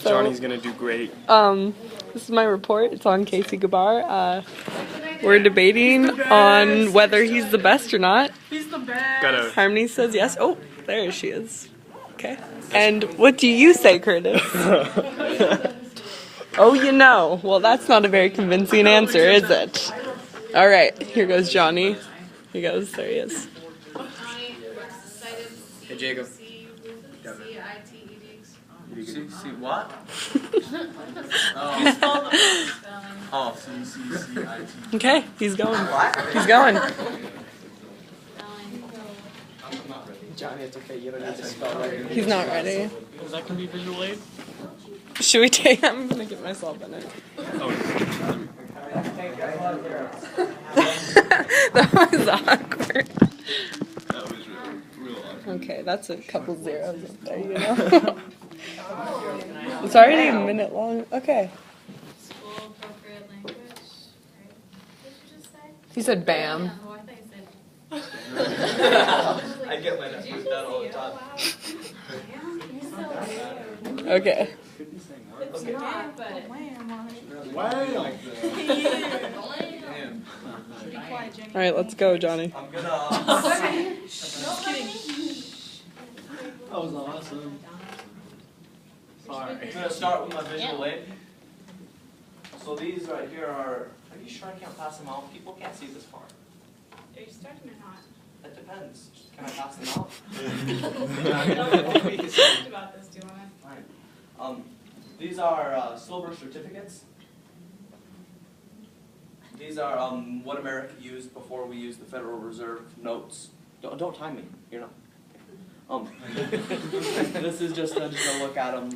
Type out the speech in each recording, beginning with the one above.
Johnny's gonna do great. This is my report. It's on Casey Gabar. We're debating on whether he's the best or not. He's the best. Harmony says yes. Oh, there she is. Okay. And what do you say, Curtis? Oh, you know. Well, that's not a very convincing answer, is it? All right. Here goes Johnny. He goes. There he is. Hey, Jacob. See what? Oh, C-C-C-I-T. Okay, he's going. What? He's going. Johnny, it's okay. You don't need to spell right. He's not ready. Is that gonna be visual aid? Should we take? I'm gonna get myself in it. That was awkward. That was real awkward. Okay, that's a couple zeros up there, you know. It's already a minute long. Okay. School appropriate language. Right? What did you just say? He said bam. Oh, I thought you said. I get my nephews like that all the time. Okay. It's not, but. All right, let's go, Johnny. I'm gonna. Just kidding. That was awesome. Sorry. I'm gonna start with my visual aid. So these right here are you sure I can't pass them out? People can't see this far. Are you starting or not? That depends. Can I pass them out? We talked about this, do you want to? Fine. These are silver certificates. These are what America used before we used the Federal Reserve notes. Don't time me. You're not. This is just a look at them.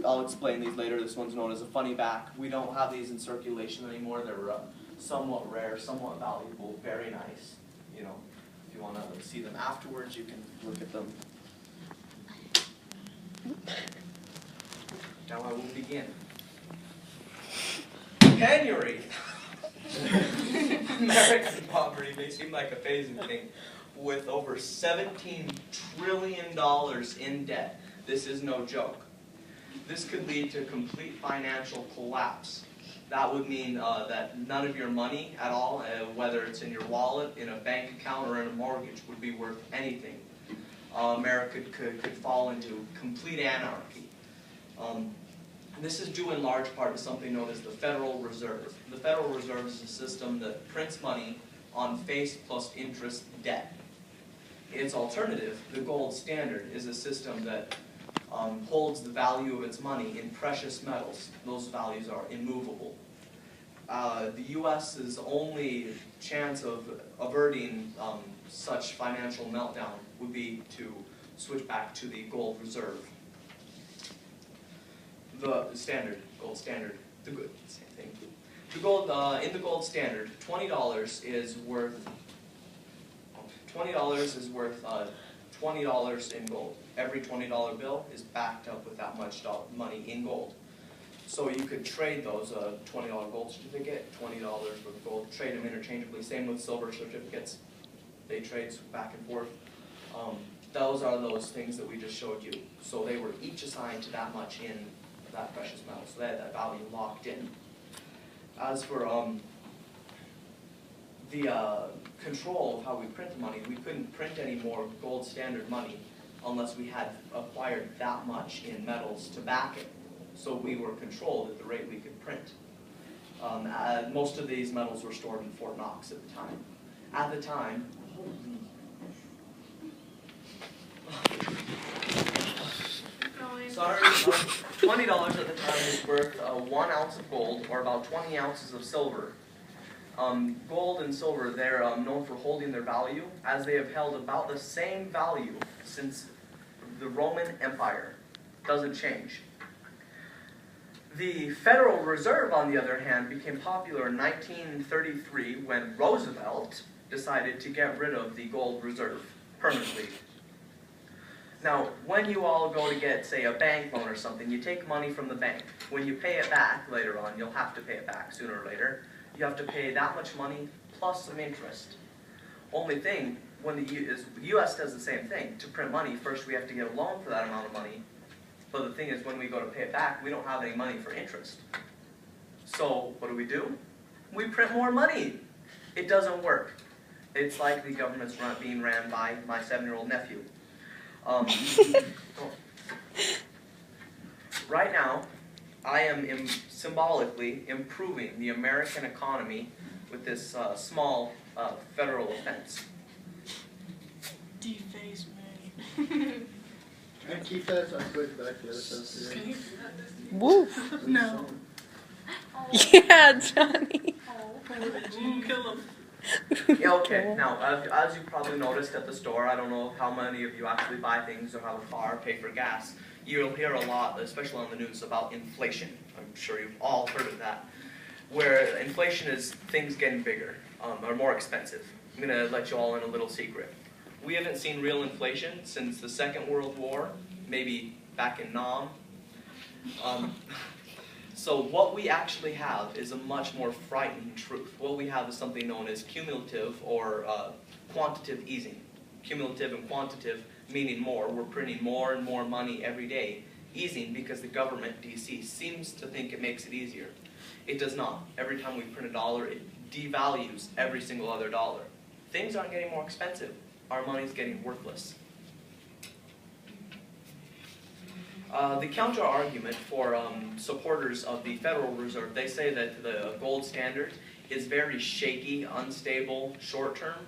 I'll explain these later. This one's known as a funny back. We don't have these in circulation anymore. They're somewhat rare, somewhat valuable, very nice. You know, if you want to see them afterwards, you can look at them. Now I will begin. January. American poverty may seem like a phasing thing. With over $17 trillion in debt, this is no joke. This could lead to complete financial collapse. That would mean that none of your money at all, whether it's in your wallet, in a bank account, or in a mortgage, would be worth anything. America could fall into complete anarchy. This is due in large part to something known as the Federal Reserve. The Federal Reserve is a system that prints money on face plus interest debt. Its alternative, the gold standard, is a system that holds the value of its money in precious metals. Those values are immovable. The U.S.'s only chance of averting such financial meltdown would be to switch back to the gold reserve. The standard, gold standard, the good, same thing. The gold, in the gold standard, $20 is worth $20 in gold. Every $20 bill is backed up with that much money in gold. So you could trade those, $20 gold certificate, $20 worth of gold, trade them interchangeably. Same with silver certificates. They trade back and forth. Those are those things that we just showed you. So they were each assigned to that much in that precious metal. So they had that value locked in. As for the control of how we print money, we couldn't print any more gold standard money unless we had acquired that much in metals to back it. So we were controlled at the rate we could print. Most of these metals were stored in Fort Knox at the time. At the time, sorry, $20 at the time was worth 1 ounce of gold, or about 20 ounces of silver. Gold and silver, they're known for holding their value, as they have held about the same value since the Roman Empire. Doesn't change. The Federal Reserve, on the other hand, became popular in 1933 when Roosevelt decided to get rid of the gold reserve permanently. Now, when you all go to get, say, a bank loan or something, you take money from the bank. When you pay it back later on, you'll have to pay it back sooner or later. You have to pay that much money plus some interest. Only thing, when the U.S. does the same thing. To print money, first we have to get a loan for that amount of money, But the thing is, when we go to pay it back, we don't have any money for interest. So what do? We print more money. It doesn't work. It's like the government's being ran by my 7-year-old nephew. Right now, I am symbolically improving the American economy with this small federal offense. Deface me. Can I keep that so I can put it back the other stuff here? Woo. No. Yeah, Johnny. Kill him. Yeah, okay. Now, as you probably noticed at the store, I don't know how many of you actually buy things or have a car, pay for gas. You'll hear a lot, especially on the news, about inflation. I'm sure you've all heard of that. Where inflation is things getting bigger, or more expensive. I'm going to let you all in a little secret. We haven't seen real inflation since the Second World War, maybe back in Nam. So what we actually have is a much more frightening truth. What we have is something known as cumulative or quantitative easing. Cumulative and quantitative meaning more. We're printing more and more money every day. Easing because the government, DC, seems to think it makes it easier. It does not. Every time we print a dollar, it devalues every single other dollar. Things aren't getting more expensive. Our money's getting worthless. The counter-argument for supporters of the Federal Reserve, they say that the gold standard is very shaky, unstable, short-term,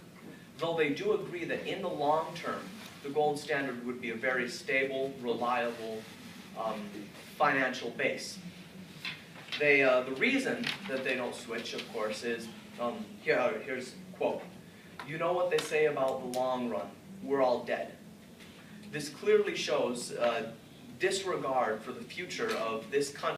though they do agree that in the long term, the gold standard would be a very stable, reliable financial base. The reason that they don't switch, of course, is, here's a quote, "You know what they say about the long run, we're all dead." This clearly shows disregard for the future of this country.